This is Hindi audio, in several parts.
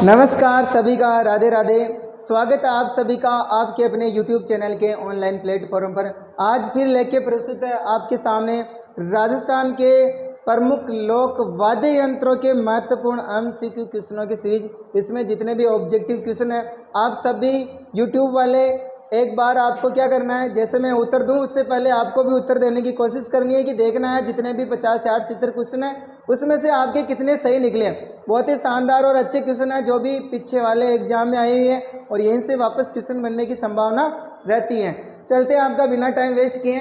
नमस्कार सभी का, राधे राधे। स्वागत है आप सभी का आपके अपने YouTube चैनल के ऑनलाइन प्लेटफॉर्म पर। आज फिर लेके प्रस्तुत है आपके सामने राजस्थान के प्रमुख लोक वाद्य यंत्रों के महत्वपूर्ण MCQ क्वेश्चनों की सीरीज। इसमें जितने भी ऑब्जेक्टिव क्वेश्चन है आप सभी YouTube वाले एक बार आपको क्या करना है, जैसे मैं उत्तर दूं उससे पहले आपको भी उत्तर देने की कोशिश करनी है कि देखना है जितने भी 50, 60, 70 क्वेश्चन है उसमें से आपके कितने सही निकले। बहुत ही शानदार और अच्छे क्वेश्चन है जो भी पीछे वाले एग्जाम में आए हुए हैं और यहीं से वापस क्वेश्चन बनने की संभावना रहती है। चलते हैं आपका बिना टाइम वेस्ट किए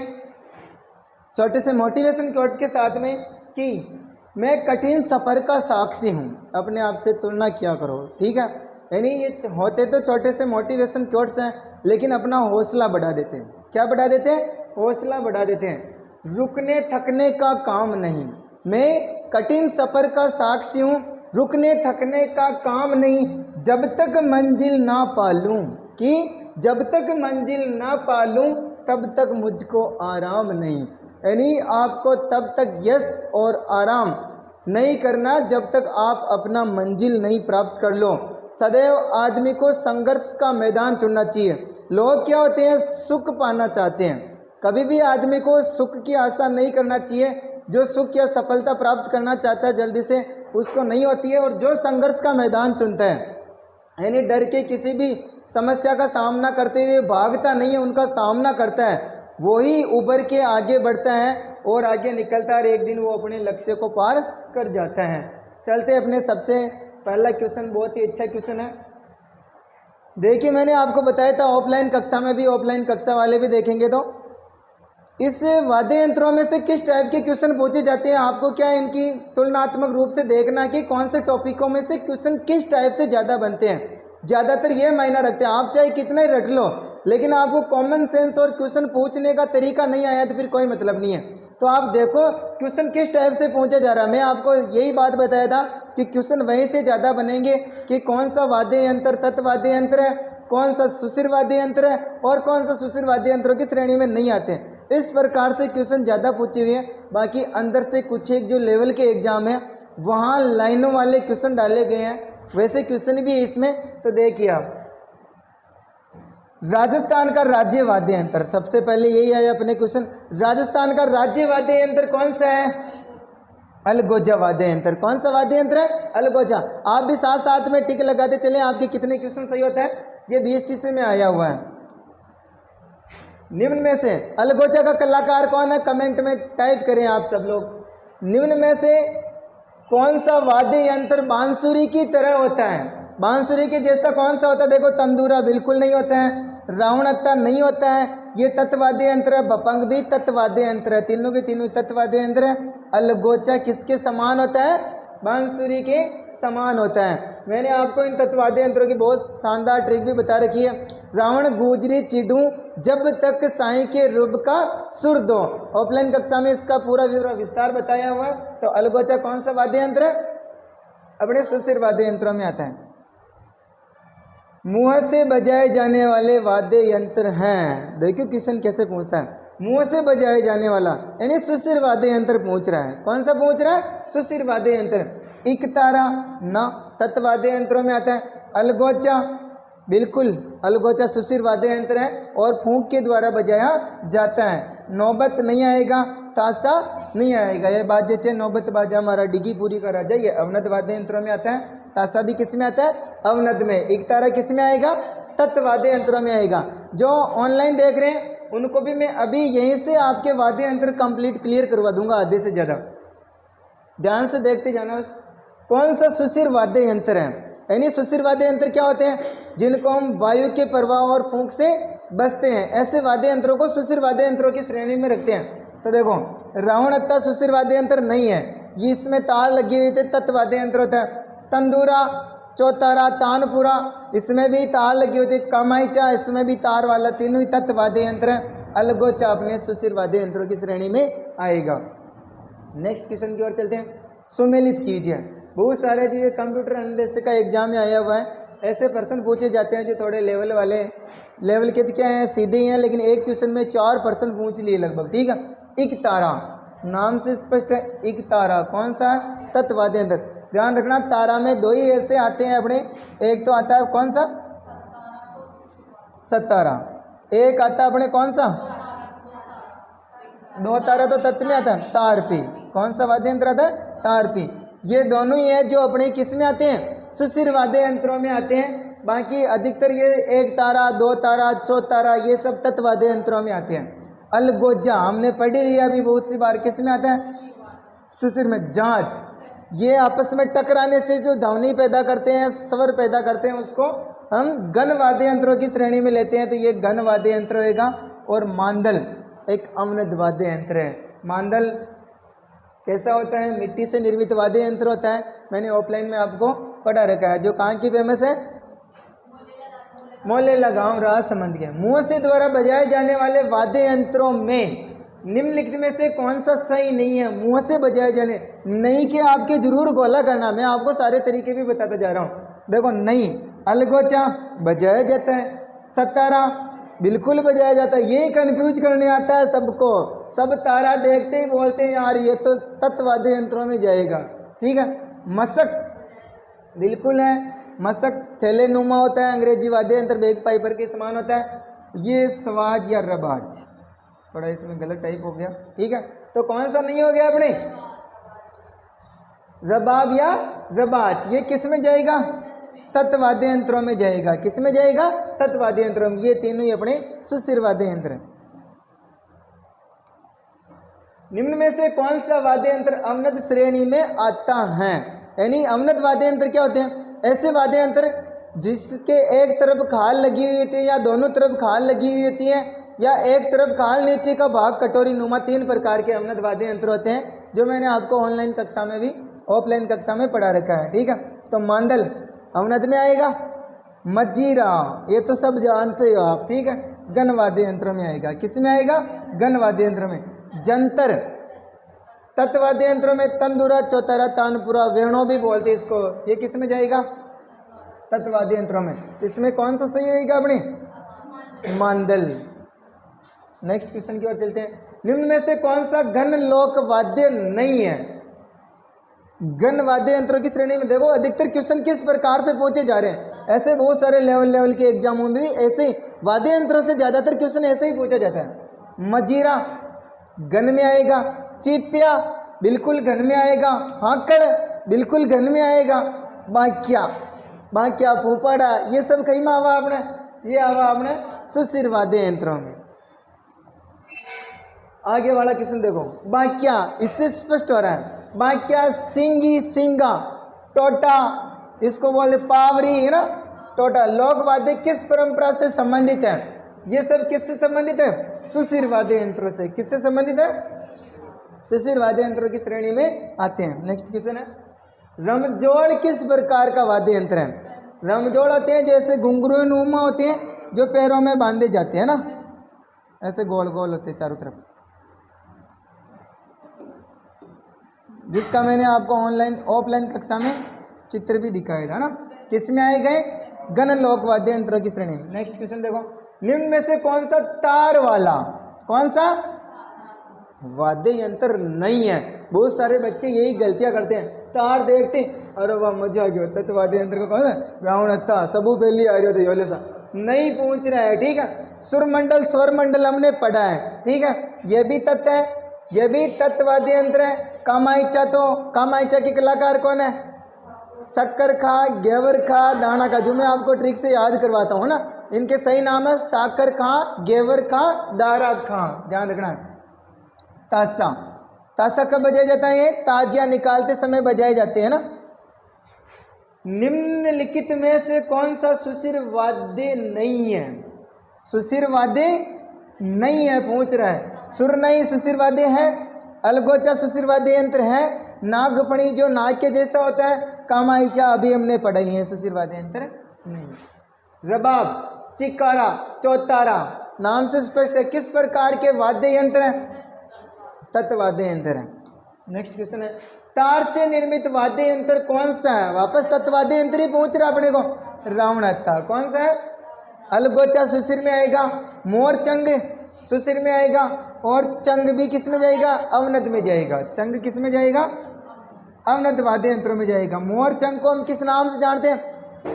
छोटे से मोटिवेशन कोट्स के साथ में कि मैं कठिन सफ़र का साक्षी हूँ, अपने आप से तुलना किया करो। ठीक है, यानी ये होते तो छोटे से मोटिवेशन कोट्स हैं लेकिन अपना हौसला बढ़ा देते हैं। क्या बढ़ा देते हैं? हौसला बढ़ा देते हैं। रुकने थकने का काम नहीं, मैं कठिन सफ़र का साक्षी हूँ, रुकने थकने का काम नहीं, जब तक मंजिल ना पालूं कि जब तक मंजिल ना पालूं तब तक मुझको आराम नहीं। यानी आपको तब तक यश और आराम नहीं करना जब तक आप अपना मंजिल नहीं प्राप्त कर लो। सदैव आदमी को संघर्ष का मैदान चुनना चाहिए। लोग क्या होते हैं, सुख पाना चाहते हैं। कभी भी आदमी को सुख की आशा नहीं करना चाहिए। जो सुख या सफलता प्राप्त करना चाहता है जल्दी से उसको नहीं होती है, और जो संघर्ष का मैदान चुनता है यानी डर के किसी भी समस्या का सामना करते हुए भागता नहीं है, उनका सामना करता है, वही उभर के आगे बढ़ता है और आगे निकलता है और एक दिन वो अपने लक्ष्य को पार कर जाता है। चलते अपने सबसे पहला क्वेश्चन, बहुत ही अच्छा क्वेश्चन है। देखिए मैंने आपको बताया था ऑफलाइन कक्षा में भी, ऑफलाइन कक्षा वाले भी देखेंगे तो इस वाद्य यंत्रों में से किस टाइप के क्वेश्चन पूछे जाते हैं। आपको क्या इनकी तुलनात्मक रूप से देखना कि कौन से टॉपिकों में से क्वेश्चन किस टाइप से ज़्यादा बनते हैं। ज़्यादातर ये मायना रखते हैं। आप चाहे कितना ही रट लो लेकिन आपको कॉमन सेंस और क्वेश्चन पूछने का तरीका नहीं आया तो फिर कोई मतलब नहीं है। तो आप देखो क्वेश्चन किस टाइप से पूछा जा रहा है। मैं आपको यही बात बताया था कि क्वेश्चन वहीं से ज़्यादा बनेंगे कि कौन सा वाद्य यंत्र तत्वाद्य यंत्र है, कौन सा सुशिर वाद्य यंत्र है और कौन सा सुशिर वाद्य यंत्रों की श्रेणी में नहीं आते हैं। इस प्रकार से क्वेश्चन ज़्यादा पूछे हुए हैं। बाकी अंदर से कुछ एक जो लेवल के एग्जाम है वहाँ लाइनों वाले क्वेश्चन डाले गए हैं, वैसे क्वेश्चन भी इसमें। तो देखिए आप, राजस्थान का राज्य वाद्य यंत्र, सबसे पहले यही आया अपने क्वेश्चन। राजस्थान का राज्य वाद्य यंत्र कौन सा है? अलगोजा वाद्य यंत्र। कौन सा वाद्य यंत्र है? अलगोजा। आप भी साथ साथ में टिक लगाते चले आपके कितने क्वेश्चन सही होता है। ये 20 में आया हुआ है। निम्न में से अलगोजा का कलाकार कौन है? कमेंट में टाइप करें आप सब लोग। निम्न में से कौन सा वाद्य यंत्र बांसुरी की तरह होता है? बांसुरी के जैसा कौन सा होता है? देखो, तंदूरा बिल्कुल नहीं होता है, रावणत्ता नहीं होता है, ये तत्वाद्य यंत्र है, बपंग भी तत्वाद्य यंत्र है, तीनों के तीनों तत्वाद्य यंत्र है। अलगोजा किसके समान होता है? बांसुरी के समान होता है। मैंने आपको इन तत्वाद्य यंत्रों की बहुत शानदार ट्रिक भी बता रखी है। रावण गुजरी चिडूं जब तक साईं के रूप का सुर दो, ऑफलाइन कक्षा में इसका पूरा विस्तार बताया हुआ है। तो अलगोजा कौन सा वाद्य यंत्र है? अपने सुशिर वाद्य यंत्रों में आता है। मुंह से बजाए जाने वाले वाद्य यंत्र हैं। देखियो क्वेश्चन कैसे पूछता है, मुंह से बजाए जाने वाला यानी सुशिर वाद्य यंत्र पूछ रहा है। कौन सा पूछ रहा है? सुशिर वाद्य यंत्र। इकतारा न तत्वाद्य यंत्रों में आता है। अलगोजा बिल्कुल, अलगोजा सुशिर वाद्य यंत्र है और फूंक के द्वारा बजाया जाता है। नौबत नहीं आएगा, ताशा नहीं आएगा। यह बाजे नौबत बाजा हमारा डिगी पूरी का राजा, ये अवनद वाद्य यंत्रों में आता है। ताशा भी किस में आता है? अवनद में। इकतारा किस में आएगा? तत्वाद्य यंत्रों में आएगा। जो ऑनलाइन देख रहे हैं उनको भी मैं अभी यहीं से आपके वाद्य यंत्र कंप्लीट क्लियर करवा दूंगा, आधे से ज़्यादा। ध्यान से देखते जाना। कौन सा सुशिर वाद्य यंत्र है? यानी सुशिर वाद्य यंत्र क्या होते हैं? जिनको हम वायु के प्रवाह और फूंक से बचते हैं, ऐसे वाद्य यंत्रों को सुशिर वाद्य यंत्रों की श्रेणी में रखते हैं। तो देखो, रावणत्ता सुशिर वाद्य यंत्र नहीं है, ये इसमें तार लगी हुई थी, तत्वाद्य यंत्र होता है। तंदूरा, चौतारा, तानपुरा, इसमें भी तार लगी हुई थी। कमाईचा, इसमें भी तार वाला, तीनों ही तत्वाद्य यंत्र है। अलगोजा अपने सुशिर वाद्य यंत्रों की श्रेणी में आएगा। नेक्स्ट क्वेश्चन की ओर चलते हैं। सुमेलित कीजिए। बहुत सारे जो ये कंप्यूटर एनालिसिस का एग्जाम में आया हुआ है, ऐसे प्रश्न पूछे जाते हैं जो थोड़े लेवल वाले, लेवल के तो क्या हैं, सीधे ही हैं, लेकिन एक क्वेश्चन में 4 प्रश्न पूछ लिए लगभग। ठीक है। इकतारा नाम से स्पष्ट है, इकतारा कौन सा है? तत्वाद्य यंत्र। ध्यान रखना तारा में दो ही ऐसे आते हैं अपने, एक तो आता है कौन सा सतारा, एक आता है अपने कौन सा दो तारा तो तत्व में आता है तारपी। कौन सा वाद्य यंत्र आता है तारपी। ये दोनों ही है जो अपने किस में आते हैं सुशिर वाद्य यंत्रों में आते हैं। बाकी अधिकतर ये एक तारा दो तारा चौतारा ये सब तत्व वाद्य यंत्रों में आते हैं। अलगोजा हमने पढ़ी लिया अभी बहुत सी बार, किस में आता है सुशिर में। जहाज ये आपस में टकराने से जो ध्वनि पैदा करते हैं स्वर पैदा करते हैं उसको हम गण वाद्य यंत्रों की श्रेणी में लेते हैं, तो ये गण वाद्य यंत्र होएगा। और मांदल एक अवनद वाद्य यंत्र है। मांदल कैसा होता है मिट्टी से निर्मित वाद्य यंत्र होता है, मैंने ऑफलाइन में आपको पढ़ा रखा है। जो कहाँ की फेमस है मोलेला गांव राजसमंद के। मुंह से द्वारा बजाए जाने वाले वाद्य यंत्रों में निम्नलिखित में से कौन सा सही नहीं है। मुंह से बजाए जाने नहीं के आपके जरूर गोला करना, मैं आपको सारे तरीके भी बताता जा रहा हूँ। देखो नहीं अलगोचा बजाया जाता है, सतारा बिल्कुल बजाया जाता है, यही कंफ्यूज करने आता है सबको। सब तारा देखते ही बोलते हैं यार ये तो तत्वाद्य यंत्रों में जाएगा, ठीक है। मशक बिल्कुल है, मशक थैले नुमा होता है, अंग्रेजी वाद्य यंत्र बैग पाइपर के समान होता है। ये स्वाज या रबाज, थोड़ा इसमें गलत टाइप हो गया, ठीक है। तो कौन सा नहीं हो गया अपने रबाब या रबाज, ये किस में जाएगा तत्वाद्य यंत्रों में जाएगा। किस में जाएगा तत्वाद्य यंत्रों में। ये तीनों ही अपने सुशिर वाद्य यंत्र हैं। निम्न में से कौन सा वाद्य यंत्र अवनद श्रेणी में आता है। यानी अवनद वाद्य यंत्र क्या होते हैं, ऐसे वाद्य यंत्र जिसके एक तरफ खाल लगी हुई होती है या दोनों तरफ खाल लगी हुई होती है या एक तरफ खाल नीचे का भाग कटोरी नुमा, तीन प्रकार के अवनद वाद्य यंत्र होते हैं जो मैंने आपको ऑनलाइन कक्षा में भी ऑफलाइन कक्षा में पढ़ा रखा है, ठीक है। तो मांदल अवनद में आएगा, मजीरा ये तो सब जानते हो आप, ठीक है, गण वाद्य यंत्रों में आएगा। किस में आएगा गण वाद्य यंत्रों में। जंतर तत्वाद्य यंत्रों में तंदूरा चौतारा तानपुरा वेणु भी बोलते हैं इसको, ये किस में जाएगा तत्वाद्य यंत्रों में। इसमें कौन सा सही होगा अपने मांदल। नेक्स्ट क्वेश्चन की ओर चलते हैं। निम्न में से कौन सा घन लोक वाद्य नहीं है। गण वाद्य यंत्रों की श्रेणी में देखो अधिकतर क्वेश्चन किस प्रकार से पूछे जा रहे हैं। ऐसे बहुत सारे लेवल के एग्जामों में भी ऐसे वाद्य यंत्रों से ज्यादातर क्वेश्चन ऐसे ही पूछा जाता है। मजीरा गण में आएगा, चिपिया बिल्कुल घन में आएगा, हाकड़ बिल्कुल घन में आएगा, बाक्या बाक्या फूफाड़ा ये सब कहीं में आवा आपने, ये आवा आपने सुशिर वाद्य यंत्रों में। आगे वाला क्वेश्चन देखो, बाक्या इससे स्पष्ट हो रहा है। बाक्या सिंगी सिंगा टोटा इसको बोले पावरी है ना, टोटा। लोक वाद्य किस परंपरा से संबंधित है। ये सब किससे संबंधित है सुशिर वाद्य यंत्रों से। किससे संबंधित है सुशिर वाद्य यंत्रों की श्रेणी में आते हैं। नेक्स्ट क्वेश्चन है, रमजोड़ किस प्रकार का वाद्य यंत्र है। रमजोड़ होते हैं जैसे घुंघरू नुमा होते हैं जो पैरों में बांधे जाते हैं ना, ऐसे गोल गोल होते हैं चारों तरफ, जिसका मैंने आपको ऑनलाइन ऑफलाइन कक्षा में चित्र भी दिखाया था ना। किस में आए गए गण लोक वाद्य यंत्रों की श्रेणी में। नेक्स्ट क्वेश्चन देखो, निम्न में से कौन सा तार वाला कौन सा वाद्य यंत्र नहीं है। बहुत सारे बच्चे यही गलतियां करते हैं, तार देखते अरे वाह मजा आ गया तत्व वाद्य यंत्र को कौन है रावण था सबू पहली आ रही होते योले सा नहीं पूछ रहा है, ठीक है। सुरमंडल स्वर मंडल हमने पढ़ा है, ठीक है, ये भी तत्व है, ये भी तत्वाद्य यंत्र है। कामाइचा तो कामाइचा के कलाकार कौन है शक्कर खा गेवर खा दाना का, जो मैं आपको ट्रिक से याद करवाता हूँ ना। इनके सही नाम है साकर खां गेवर खां दारा खां, ध्यान रखना है। तासा तासा कब बजाया जाता है, ये ताजिया निकालते समय बजाए जाते हैं ना। निम्नलिखित में से कौन सा सुशिर वाद्य नहीं है। सुशिर वाद्य नहीं है पूछ रहा है। सुर नहीं सुशिर वाद्य है, अलगोचा सुशिर वाद्य यंत्र है, नागफणी जो नाग के जैसा होता है, कामाइचा अभी हमने पढ़ाई है सुशिर वाद्य यंत्र नहीं। रबाब चिकारा चौतारा नाम से स्पष्ट है किस प्रकार के वाद्य यंत्र है तत्वाद्य यंत्र है। नेक्स्ट क्वेश्चन है, तार से निर्मित वाद्य यंत्र कौन सा है। वापस तत्वाद्य यंत्र ही पूछ रहा अपने को। रावणत्था कौन सा है, अलगोचा सुशिर में आएगा, मोर चंग सुशिर में आएगा और चंग भी किस में जाएगा अवनद में जाएगा। चंग किस में जाएगा अवनद वाद्य यंत्रों में जाएगा। मोरचंग को हम किस नाम से जानते हैं?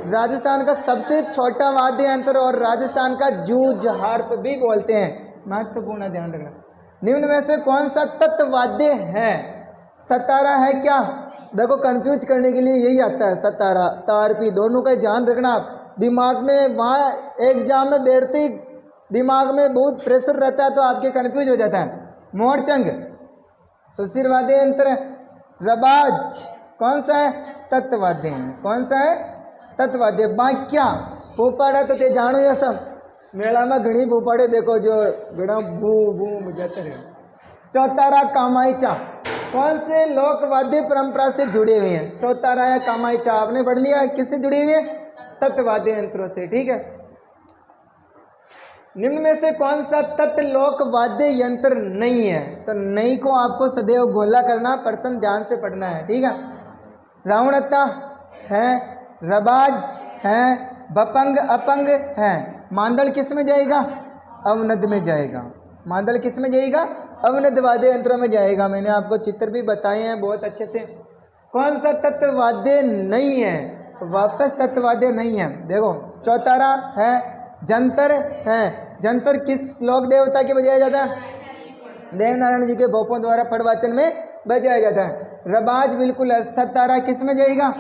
राजस्थान का सबसे छोटा वाद्य यंत्र और राजस्थान का जूझ हार्प भी बोलते हैं। महत्वपूर्ण ध्यान रखना। निम्न में से कौन सा तत्व वाद्य है? सतारा है क्या? देखो कंफ्यूज करने के लिए यही आता है, सतारा तारपी, दोनों का ध्यान रखना। दिमाग में वहाँ एग्जाम में बैठते ही दिमाग में बहुत प्रेशर रहता है तो आपके कंफ्यूज हो जाता है। मोरचंग सुशिर वाद्य यंत्र। रबाज कौन सा है? तत्ववाद्य है। कौन सा है? तत्ववाद्य। बाक्या पोपाड़ा तो ते जानो ये सब, मेला में घनी पोपाड़े देखो जो घड़ा भू भू बजाते रहे। चौतारा कामाईचा कौन से लोक वाद्य परंपरा से जुड़े हुए हैं? चौतारा या कामाईचा आपने पढ़ लिया, किससे जुड़े हुए हैं? तत्ववाद्य यंत्रों से। ठीक है। निम्न में से कौन सा तत्व लोक वाद्य यंत्र नहीं है? तो नहीं को आपको सदैव गोला करना, प्रश्न ध्यान से पढ़ना है। ठीक है। रावणता है, रबाज है, बपंग अपंग है। मांदल किस में जाएगा? अवनद में जाएगा। मांदल किस में जाएगा? अवनद वाद्य यंत्रों में जाएगा। मैंने आपको चित्र भी बताए हैं बहुत अच्छे से। कौन सा तत्व वाद्य नहीं है? वापस तत्ववाद्य नहीं है। देखो चौतारा है, जंतर है। जंतर किस लोक देवता के बजाया जाता है? देवनारायण जी के भोपों द्वारा पड़वाचन में बजाया जाता है। रबाज बिल्कुल है। सतारा किस में जाएगा?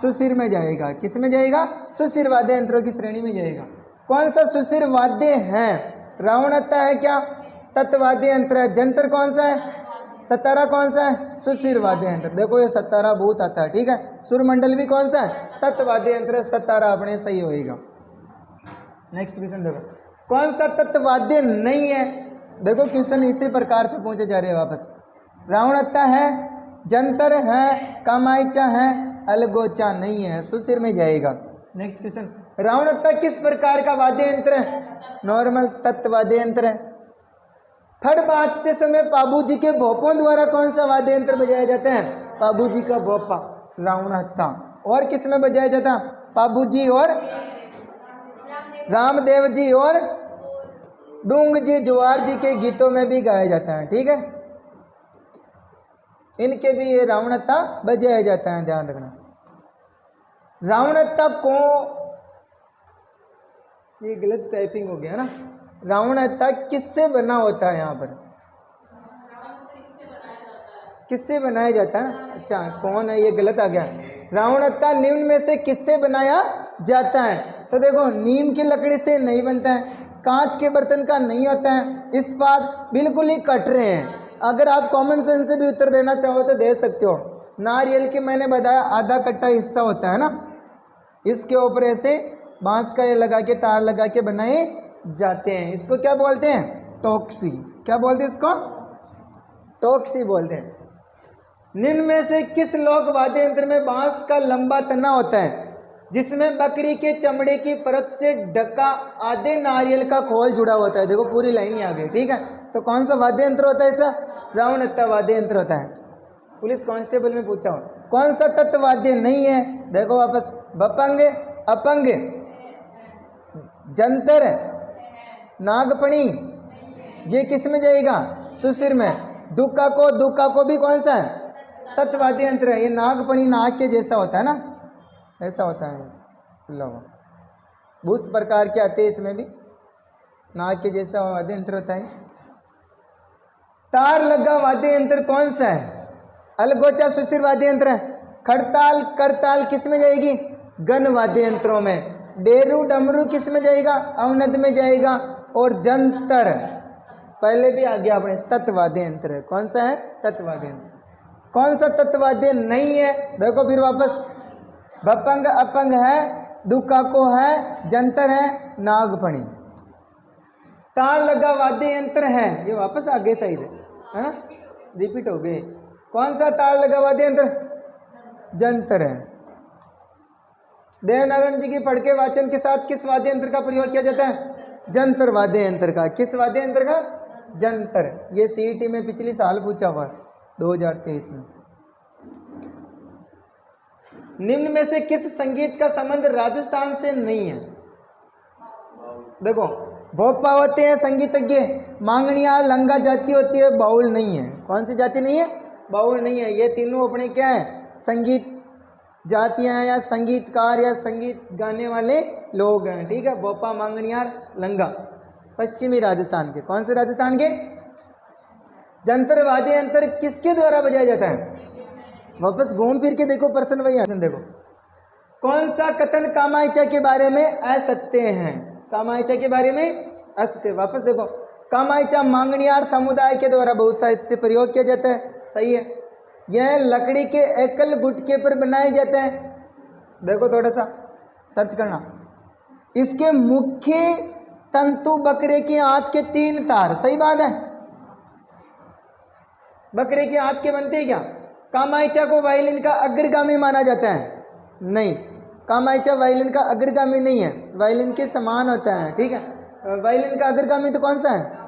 सुशिर में जाएगा। किस में जाएगा? सुशिर वाद्य यंत्रों की श्रेणी में जाएगा। कौन सा सुशिर वाद्य है? रावणता है क्या? तत्ववाद्य यंत्र है। जंतर कौन सा है? सतारा कौन सा है? सुशिर वाद्य यंत्र। देखो ये सतारा बहुत आता है। ठीक है। सुरमंडल भी कौन सा है? तत्ववाद्य यंत्र है। सतारा अपने सही होएगा। नेक्स्ट क्वेश्चन देखो, कौन सा तत्ववाद्य नहीं है? देखो क्वेश्चन इसी प्रकार से पूछे जा रहे हैं वापस। रावणता है, जंतर है, कामाईचा है, अलगोचा नहीं है। सुशिर में जाएगा। नेक्स्ट क्वेश्चन, रावणता किस प्रकार का वाद्य यंत्र है? नॉर्मल तत्ववाद्य यंत्र है। फड़ बाजते समय पाबूजी के भोपों द्वारा कौन सा वाद्य यंत्र बजाया जाता है? पाबूजी का भोपा, रावणता। और किस में बजाया जाता? पाबूजी और रामदेव जी और डूंग जी जुआर जी के गीतों में भी गाया जाता है। ठीक है। इनके भी ये रावणता बजाया जाता है, ध्यान रखना। रावणता को, ये गलत टाइपिंग हो गया ना। रावणता किससे बना होता है? यहाँ पर किससे बनाया जाता है? अच्छा कौन है? ये गलत आ गया। रावणता निम्न में से किससे बनाया जाता है? तो देखो नीम की लकड़ी से नहीं बनता है, कांच के बर्तन का नहीं होता है, इस्पात बिल्कुल ही कट रहे हैं। अगर आप कॉमन सेंस से भी उत्तर देना चाहो तो दे सकते हो। नारियल की मैंने बताया आधा कट्टा हिस्सा होता है ना, इसके ऊपर ऐसे बांस का ये लगा के तार लगा के बनाए जाते हैं। इसको क्या बोलते हैं? टोक्सी। क्या बोलते हैं इसको? टोक्सी बोलते हैं। निम्न में से किस लोक वाद्य यंत्र में बांस का लंबा तना होता है जिसमें बकरी के चमड़े की परत से ढका आधे नारियल का खोल जुड़ा होता है? देखो पूरी लाइन ही आ गई। ठीक है। तो कौन सा वाद्य यंत्र होता है? ऐसा रावणता वाद्य यंत्र होता है। पुलिस कांस्टेबल में पूछा हो कौन सा तत्ववाद्य नहीं है? देखो वापस, बपंग अपंग, जंतर, नागपणी, ये किस में जाएगा? सुशिर में। दुक्का को भी कौन सा है? तत्ववाद्य यंत्र है। ये नागपणी नाग के जैसा होता है ना, ऐसा होता है। लो बहुत प्रकार के आते हैं, इसमें भी नाग के जैसा वाद्य यंत्र होता है। तार लगा वाद्य यंत्र कौन सा है? अलगोचा सुशिर वाद्य यंत्र है। खड़ताल करताल किस में जाएगी? गण वाद्य यंत्रों में। डेरू डमरू किस में जाएगा? अवनद में जाएगा। और जंतर पहले भी आ गया अपने, तत्ववाद्य यंत्र है। कौन सा है? तत्ववाद्य यंत्र। कौन सा तत्ववाद्य नहीं है? देखो फिर वापस, बपंग अपंग है, दुकाको है, जंतर है, नागपणी। ताल लगा वाद्य यंत्र है, ये वापस आगे साइड है ना, रिपीट हो गए। कौन सा ताल लगा वाद्य यंत्र? जंतर है। देवनारायण जी की पढ़के वाचन के साथ किस वाद्य यंत्र का प्रयोग किया जाता है? जंतर वाद्य यंत्र का। किस वाद्य यंत्र का? जंतर। ये सीईटी में पिछली साल पूछा हुआ 2023 में। निम्न में से किस संगीत का संबंध राजस्थान से नहीं है? देखो भोपा होते हैं संगीतज्ञ, मांगणिया लंगा जाति होती है, बाउल नहीं है। कौन सी जाति नहीं है? बाउल नहीं है। ये तीनों अपने क्या है? संगीत जातियां हैं या संगीतकार या संगीत गाने वाले लोग हैं, ठीक है। बोपा, मांगणियार, लंगा, पश्चिमी राजस्थान के। कौन से राजस्थान के? जंतर वाद्य यंत्र किसके द्वारा बजाया जाता है? वापस घूम फिर के देखो प्रश्न, वही आंसर देखो। कौन सा कथन कामायचा के बारे में असत्य है? कामायचा के बारे में असत्य। वापस देखो, कामायचा मांगणियार समुदाय के द्वारा बहुत साहित्य से प्रयोग किया जाता है, सही है। यह लकड़ी के एकल गुटके पर बनाए जाते हैं, देखो थोड़ा सा सर्च करना। इसके मुख्य तंतु बकरे की आंत के 3 तार, सही बात है। बकरे की आंत के बनते हैं क्या? कामायचा को वायलिन का अग्रगामी माना जाता है? नहीं, कामायचा वायलिन का अग्रगामी नहीं है, वायलिन के समान होता है, ठीक है। वायलिन का अग्रगामी तो कौन सा है?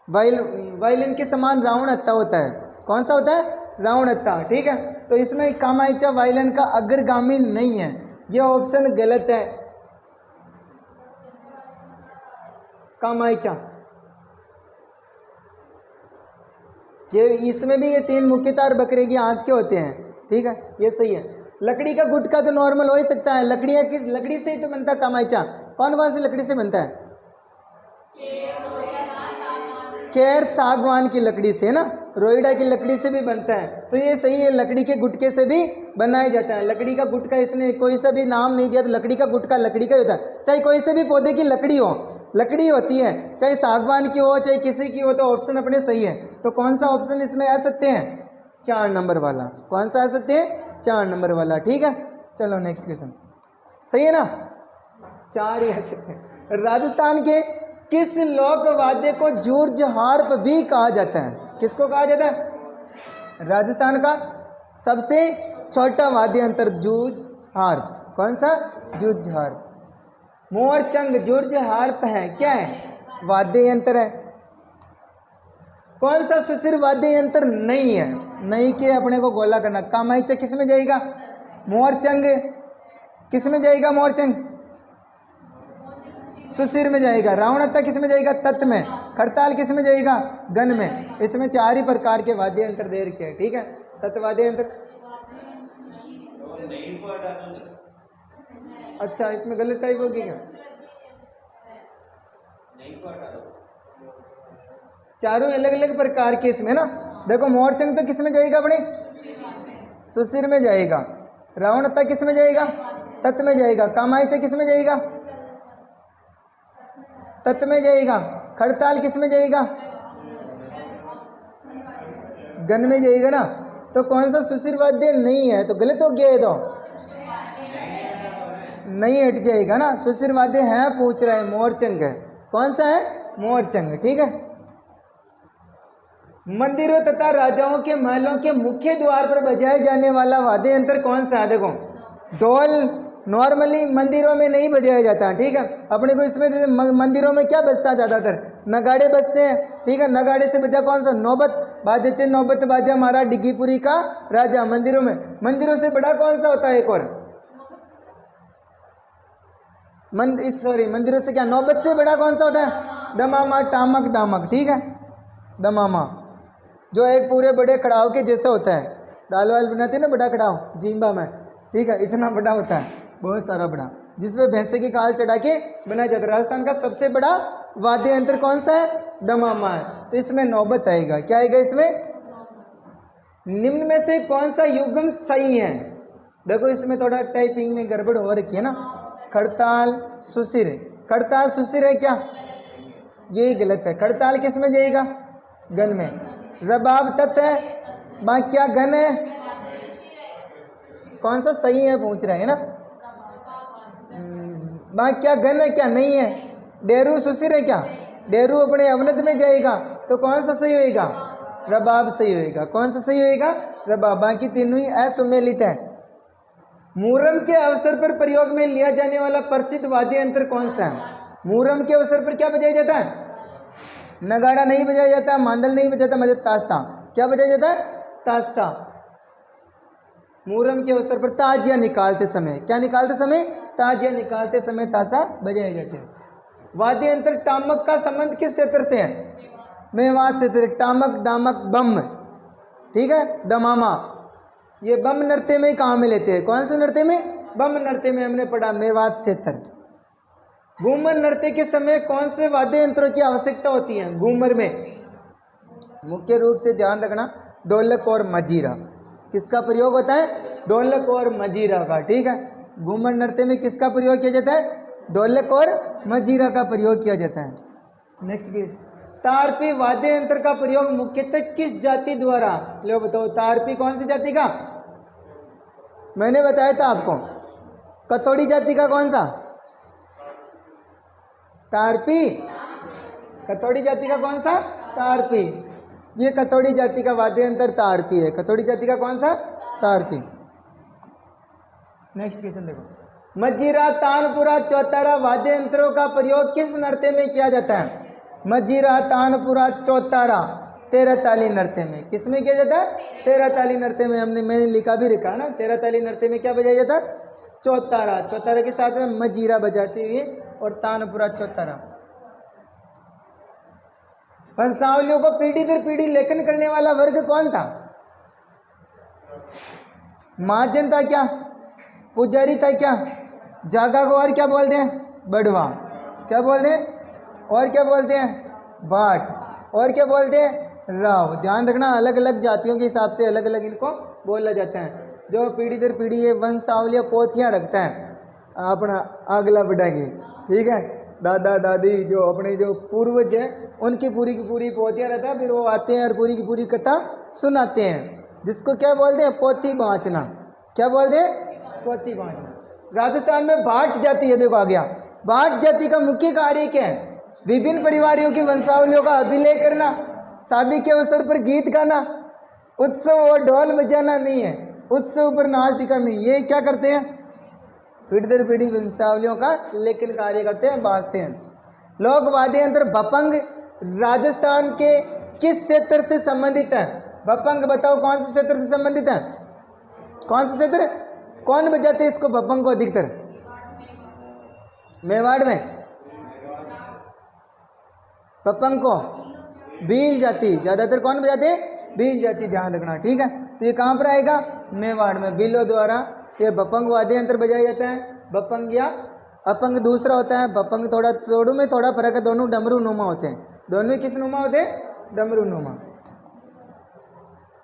वायलिन के समान राउंड हत्था होता है। कौन सा होता है? राउंड हत्था, ठीक है। तो इसमें कामायचा वायलिन का अग्रगामी नहीं है, यह ऑप्शन गलत है। कामायचा ये इसमें भी ये 3 मुख्य तार बकरे की आंत के होते हैं, ठीक है, ये सही है। लकड़ी का गुटका तो नॉर्मल हो ही सकता है, लकड़ी से ही तो बनता है कामायचा। कौन कौन सी लकड़ी से बनता है? केर सागवान की लकड़ी से, है ना, रोइडा की लकड़ी से भी बनता है, तो ये सही है। लकड़ी के गुटके से भी बनाया जाता है। लकड़ी का गुटका, इसने कोई सा भी नाम नहीं दिया, तो लकड़ी का गुटका लकड़ी का ही होता है। चाहे कोई से भी पौधे की लकड़ी हो, लकड़ी होती है, चाहे सागवान की हो चाहे किसी की हो, तो ऑप्शन अपने सही है। तो कौन सा ऑप्शन इसमें आ सकते हैं? 4 नंबर वाला। कौन सा आ सकते हैं? 4 नंबर वाला, ठीक है। चलो नेक्स्ट क्वेश्चन, सही है ना, 4 ही आ सकते हैं। राजस्थान के किस लोक वाद्य को जूर्ज हार्प भी कहा जाता है? किसको कहा जाता है? राजस्थान का सबसे छोटा वाद्य यंत्र जूर्ज हार्प। कौन सा? जूर्ज हार्प। मोरचंग जूर्ज हार्प है, क्या है? वाद्य यंत्र है। कौन सा सुशिर वाद्य यंत्र नहीं है? नहीं के अपने को गोला करना। कामायचा किस में जाएगा? मोरचंग किस में जाएगा? मोरचंग सुशिर में जाएगा। रावण हत्था किस में जाएगा? तत् में। खड़ताल किस में जाएगा? गन में। इसमें 4 ही प्रकार के वाद्य यंत्र दे रखे हैं, ठीक है। तत् वाद्य यंत्र, अच्छा इसमें गलत टाइप होगी क्या? चारों अलग अलग प्रकार के इसमें ना। देखो मोरचंग तो किस में जाएगा? अपने सुशिर में जाएगा। रावण हत्था किस में जाएगा? तत् में जाएगा। कामायचा किस में जाएगा? तत् में जाएगा। खड़ताल किस में जाएगा? गन में जाएगा ना। तो कौन सा सुशिर वाद्य नहीं है? तो गलत हो गया है, तो नहीं हट जाएगा ना। सुशिर वाद्य है पूछ रहा है, मोरचंग है। कौन सा है? मोरचंग, ठीक है। मंदिरों तथा राजाओं के महलों के मुख्य द्वार पर बजाए जाने वाला वाद्य यंत्र कौन सा है? देखो ढोल नॉर्मली मंदिरों में नहीं बजाया जाता, ठीक है। अपने को इसमें मंदिरों में क्या बजता है? ज़्यादातर नगाड़े बजते हैं, ठीक है। नगाड़े से बजा कौन सा? नौबत बाजे चे नौबत बाजा मारा डिग्गीपुरी का राजा। मंदिरों में, मंदिरों से बड़ा कौन सा होता है? एक और मंदिरों से क्या, नौबत से बड़ा कौन सा होता है? दमामा, टामक, दामक, ठीक है। दमामा जो एक पूरे बड़े कड़ाव के जैसा होता है, दाल वाल बनाते हैं ना, बड़ा कड़ाव जींबा में, ठीक है, इतना बड़ा होता है, बहुत सारा बड़ा, जिसमें भैंसे की खाल चढ़ा के बनाया जाता है। राजस्थान का सबसे बड़ा वाद्य यंत्र कौन सा है? दमामा है। तो इसमें नौबत आएगा। क्या आएगा इसमें? निम्न में से कौन सा युग्म सही है? देखो इसमें थोड़ा टाइपिंग में गड़बड़ हो रखी है ना। खड़ताल सुशिर, खड़ताल सुशिर है क्या? यही गलत है। खड़ताल किस में जाएगा? गन में। रबाब तत् है, बाक्या गन है। कौन सा सही है पूछ रहे हैं ना। बाक्या गन है क्या? नहीं है। डेरू सुशिर है क्या? डेरू अपने अवनत में जाएगा, तो कौन सा सही होएगा? रबाब सही होएगा। कौन सा सही होएगा? रबाब। बाकी तीनों ही असुमेलित है। मुहर्रम के अवसर पर प्रयोग में लिया जाने वाला प्रसिद्ध वाद्य यंत्र कौन सा है? मुहर्रम के अवसर पर क्या बजाया जाता है? नगाड़ा नहीं बजाया जाता, मांदल नहीं बजाता, मगर ताशा। क्या बजाया जाता है? ताशा। मुहर्रम के अवसर पर ताजिया निकालते समय, क्या निकालते समय? ताजिया निकालते समय ताशा बजाए जाते हैं। वाद्य यंत्र टामक का संबंध किस क्षेत्र से है? मेवात क्षेत्र। टामक, डामक, बम, ठीक है। दमामा, ये बम नृत्य में कहाँ में लेते हैं, कौन से नृत्य में, बम नृत्य में हमने पढ़ा, मेवात क्षेत्र। घूमर नृत्य के समय कौन से वाद्य यंत्रों की आवश्यकता होती है घूमर में, मुख्य रूप से ध्यान रखना ढोलक और मजीरा, किसका प्रयोग होता है, ढोलक और मजीरा का, ठीक है। घूमर नृत्य में किसका प्रयोग किया जाता है, ढोलक और मजीरा का प्रयोग किया जाता है। नेक्स्ट की तारपी वाद्य यंत्र का प्रयोग मुख्यतः किस जाति द्वारा, लो बताओ, तारपी कौन सी जाति का, मैंने बताया था आपको, कथोड़ी जाति का कौन सा, तारपी, कथोड़ी जाति का कौन सा, तारपी, ये कथोड़ी जाति का वाद्य यंत्र तारपी है, कथोड़ी जाति का कौन सा, तारपी। नेक्स्ट क्वेश्चन देखो, मजीरा, तानपुरा, चौतारा वाद्य यंत्रों का प्रयोग किस नृत्य में किया जाता है, मजीरा, तानपुरा, चौतारा, तेरह ताली नृत्य में, किस में किया जाता है, तेरह ताली नृत्य में, मैंने लिखा भी रखा ना, तेरह ताली नृत्य में क्या बजाया जाता है, चौतारा, चौतारा के साथ में मजीरा बजाती हुई और तानपुरा, चौतारा। वंशावलियों को पीढ़ी दर पीढ़ी लेखन करने वाला वर्ग कौन था, महाजन था क्या, पुजारी था क्या, जागा को और क्या बोलते हैं, बड़वा, क्या बोलते हैं, और क्या बोलते हैं, भाट, और क्या बोलते हैं, राव। ध्यान रखना अलग अलग जातियों के हिसाब से अलग अलग इनको बोला जाता है। जो पीढ़ी दर पीढ़ी ये वंशावलियाँ पोथियाँ रखता है अपना अगला बढ़ाएंगे, ठीक है। दादा दादी जो अपने जो पूर्वज हैं उनकी पूरी की पूरी पोथियाँ रहता है, फिर वो आते हैं और पूरी की पूरी कथा सुनाते हैं, जिसको क्या बोलते हैं, पोथी बाँचना, क्या बोलते हैं, पोथी बाँचना। राजस्थान में भाट जाति है, देखो आ गया, भाट जाति का मुख्य कार्य क्या है, विभिन्न परिवारों की वंशावलियों का अभिलेख करना, शादी के अवसर पर गीत गाना, उत्सव और ढोल बजाना नहीं है, उत्सव पर नाच दिखाना नहीं, ये क्या करते हैं, पीढ़ी दर पीढ़ी वंशावलियों का लेखन कार्य करते हैं, बाजते हैं। लोक वाद्य यंत्र भपंग राजस्थान के किस क्षेत्र से संबंधित है, भपंग बताओ कौन से क्षेत्र से संबंधित है, कौन से क्षेत्र, कौन बजाते हैं इसको भपंग को अधिकतर, मेवाड़ में, भपंग को भील जाति, ज्यादातर कौन बजाते हैं, भील जाति, ध्यान रखना, ठीक है। तो ये कहाँ पर आएगा, मेवाड़ में, भीलों द्वारा ये भपंग वाद्य यंत्र बजाया जाता है। भपंग या अपंग दूसरा होता है, भपंग थोड़ा तोड़ू में थोड़ा फर्क है, दोनों डमरू नुमा होते हैं, दोनों किस नुमा होते हैं, डमरू नुमा।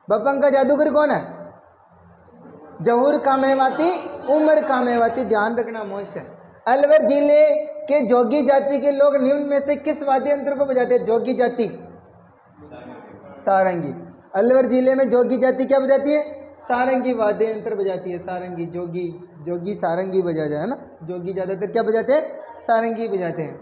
भपंग का जादूगर कौन है, जहूर कामेवाती, उमर कामेवाती, ध्यान रखना मोस्ट है। अलवर जिले के जोगी जाति के लोग निम्न में से किस वाद्य यंत्र को बजाते हैं, जोगी जाति, सारंगी। अलवर जिले में जोगी जाति क्या बजाती है, सारंगी वाद्य यंत्र बजाती है, सारंगी, जोगी, जोगी सारंगी बजा जाए ना, जोगी ज्यादातर क्या बजाते हैं, सारंगी बजाते हैं।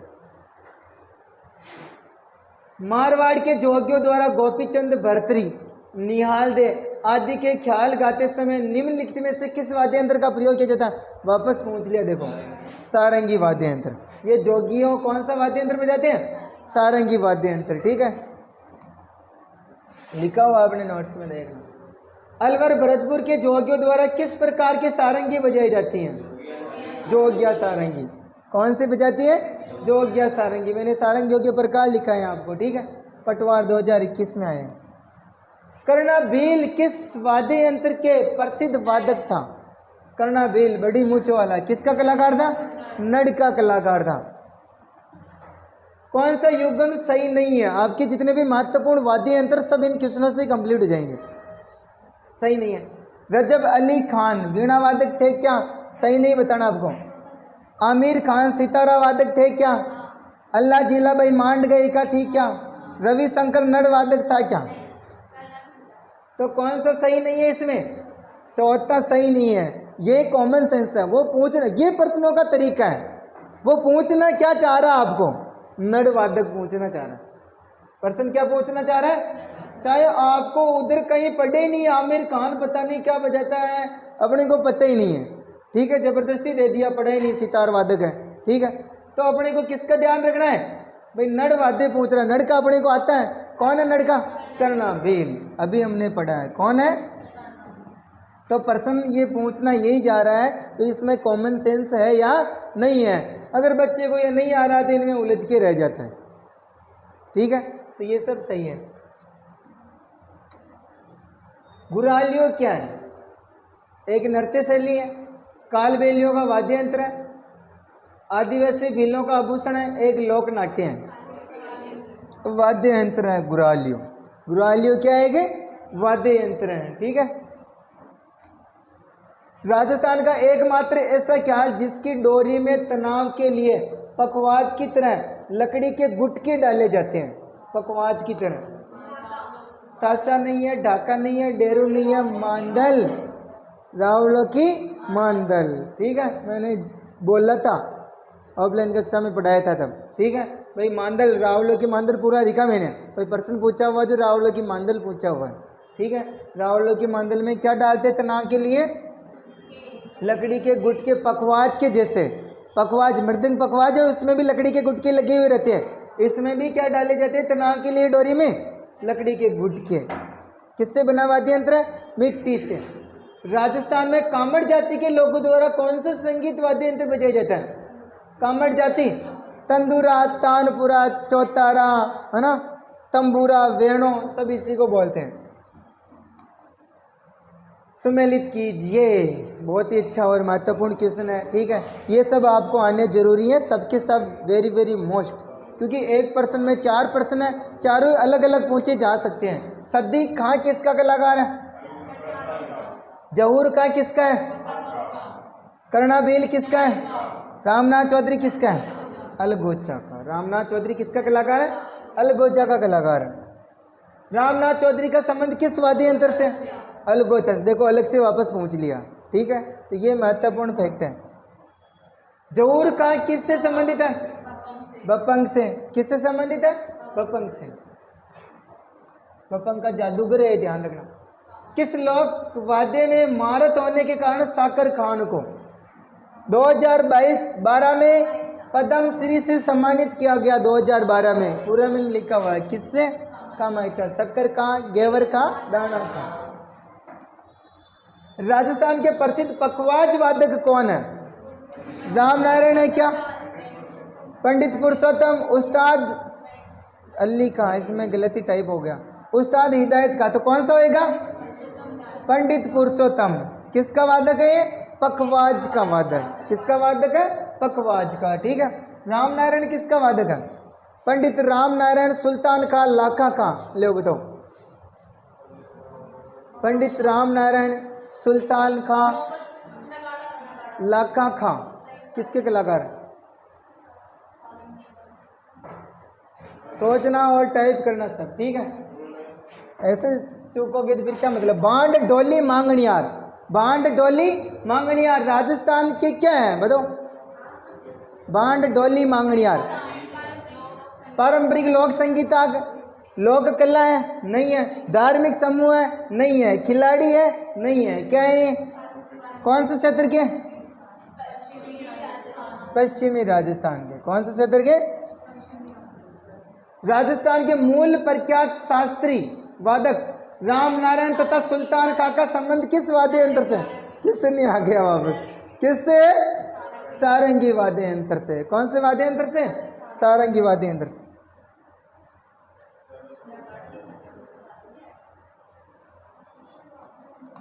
मारवाड़ के जोगियों द्वारा गोपीचंद भर्तरी, निहाल दे आदि के ख्याल गाते समय निम्नलिखित में से किस वाद्य यंत्र का प्रयोग किया जाता है, वापस पूछ लिया, देखो सारंगी वाद्य यंत्र। ये जोगियों कौन सा वाद्य यंत्र बजाते हैं, सारंगी वाद्य यंत्र, ठीक है, लिखा हुआ आपने नोट्स में देखना। अलवर भरतपुर के जोगियों द्वारा किस प्रकार की सारंगी बजाई जाती हैं, जोगिया सारंगी, कौन सी बजाती है, जोगिया सारंगी। मैंने सारंगियों के प्रकार लिखा है आपको, ठीक है, पटवार 2021 में आए। कर्णाभील किस वाद्य यंत्र के प्रसिद्ध वादक था, कर्णाभील बड़ी मूंछ वाला किसका कलाकार था, नड़ का कलाकार था। कौन सा युग्म सही नहीं है, आपके जितने भी महत्वपूर्ण वाद्य यंत्र सब इन क्वेश्चनों से कंप्लीट हो जाएंगे, सही नहीं है। रजब अली खान वीणा वादक थे क्या, सही नहीं बताना आपको। आमिर खान सितारा वादक थे क्या, अल्लाह जिला भाई मांड गायिका थी क्या, रविशंकर नड़ वादक था क्या। तो कौन सा सही नहीं है इसमें, चौथा सही नहीं है। ये कॉमन सेंस है, वो पूछना, ये प्रश्नों का तरीका है, वो पूछना क्या चाह रहा है आपको, नड़ वादक पूछना चाह रहा है, प्रश्न क्या पूछना चाह रहा है, चाहे आपको उधर कहीं पढ़े नहीं, आमिर खान पता नहीं क्या बजाता है, अपने को पता ही नहीं है, ठीक है, जबरदस्ती दे दिया, पढ़ा ही नहीं, सितार वादक है, ठीक है। तो अपने को किसका ध्यान रखना है भाई, नड़ वाद्य पूछ रहा है, नड़ का अपने को आता है, कौन है नड़ का, कर्णाभील, अभी हमने पढ़ा है, कौन है। तो प्रश्न ये पूछना यही जा रहा है तो इसमें कॉमन सेंस है या नहीं है। अगर बच्चे को ये नहीं आ रहा तो इनमें उलझ के रह जाता है, ठीक है, तो ये सब सही है। गुरालियो क्या है? एक नृत्य शैली है, कालबेलियों का वाद्य यंत्र है, आदिवासी भीलों का आभूषण है, एक लोक नाट्य है। वाद्य यंत्र है गुरालियो। गुरालियो क्या है कि वाद्य यंत्र है। ठीक है। राजस्थान का एकमात्र ऐसा ख्याल जिसकी डोरी में तनाव के लिए पखवाज की तरह लकड़ी के गुटके डाले जाते हैं। पखवाज की तरह। ताशा नहीं है, ढाका नहीं है, डेरू नहीं है, मांदल, रावलों की मांदल। ठीक है, मैंने बोला था ऑफलाइन कक्षा में पढ़ाया था तब। ठीक है भाई, मांदल, रावलों की मांदल पूरा लिखा मैंने। कोई प्रश्न पूछा हुआ जो रावलों की मांदल पूछा हुआ है। ठीक है, रावलों की मांदल में क्या डालते तनाव के लिए? लकड़ी के गुटके, पखवाज के जैसे। पखवाज, मृदंग पखवाज है, उसमें भी लकड़ी के गुटके लगे हुए रहते हैं। इसमें भी क्या डाले जाते हैं तनाव के लिए डोरी में? लकड़ी के गुटके। किससे बना वाद्य यंत्र है? मिट्टी से। राजस्थान में कामड़ जाति के लोगों द्वारा कौन सा संगीत वाद्य यंत्र बजाया जाता है? कामड़ जाति, तंदूरा, तानपुरा, चौतारा, है ना, तंबूरा, वेणु, सब इसी को बोलते हैं। सुमेलित कीजिए। बहुत ही अच्छा और महत्वपूर्ण क्वेश्चन है। ठीक है, ये सब आपको आने जरूरी है, सबके सब वेरी वेरी मोस्ट, क्योंकि एक प्रश्न में 4 प्रश्न है, चारों अलग अलग पूछे जा सकते हैं। सद्दी खां किसका कलाकार है? जहूर खां किसका है? कर्णाभील किसका है? रामनाथ चौधरी किसका है? अलगोचा का। रामनाथ चौधरी किसका कलाकार है? अलगोचा का कलाकार है। रामनाथ चौधरी का संबंध किस वाद्य यंत्र से? अलगोचा से। देखो, अलग से वापस पूछ लिया। ठीक है, तो ये महत्वपूर्ण फैक्ट है। जहूर खां किससे संबंधित है? बपंग से। किससे संबंधित है? बपंग से। बपंग का जादूगर है, ध्यान रखना। किस लोक वाद्य में महारत होने के कारण साकर खान को 2012 में पद्म श्री से सम्मानित किया गया? 2012 में पूरा में लिखा हुआ है। किससे? कामाख्या, शक्कर का, गेवर का, दाना का। राजस्थान के प्रसिद्ध पखवाज वादक कौन है? राम नारायण है क्या? पंडित पुरुषोत्तम, उस्ताद अली का, इसमें गलती टाइप हो गया, उस्ताद हिदायत का। तो कौन सा होएगा? पंडित पुरुषोत्तम। किसका वादक है ये? पखवाज का वादक। किसका वादक है? पखवाज का। ठीक है। राम नारायण किसका वादक है? पंडित राम नारायण सुल्तान का, लाखा का। ले बताओ, पंडित राम नारायण सुल्तान का, लाखा खां किसके कलाकार है? सोचना और टाइप करना सब। ठीक है, ऐसे चूकोगे तो फिर क्या मतलब? बांड डोली मांगणियार। बांड डोली मांगणियार राजस्थान के क्या है बताओ? बांड डोली मांगणियार पारंपरिक लोक संगीताग, लोक कला है? नहीं है। धार्मिक समूह है? नहीं है। खिलाड़ी है? नहीं है। क्या है? कौन से क्षेत्र के? पश्चिमी राजस्थान के। कौन से क्षेत्र के? राजस्थान के मूल प्रख्यात शास्त्री वादक राम नारायण तथा सुल्तान खां का संबंध किस वाद्य यंत्र से? किससे नहीं आ गया वापस? किससे? सारंगी वाद्य यंत्र से। कौन से वाद्य यंत्र से? सारंगी वाद्य यंत्र से।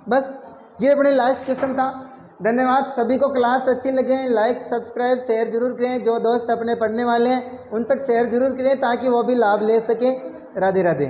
बस ये अपने लास्ट क्वेश्चन था। धन्यवाद सभी को। क्लास अच्छी लगे लाइक सब्सक्राइब शेयर जरूर करें। जो दोस्त अपने पढ़ने वाले हैं उन तक शेयर जरूर करें ताकि वो भी लाभ ले सकें। राधे राधे।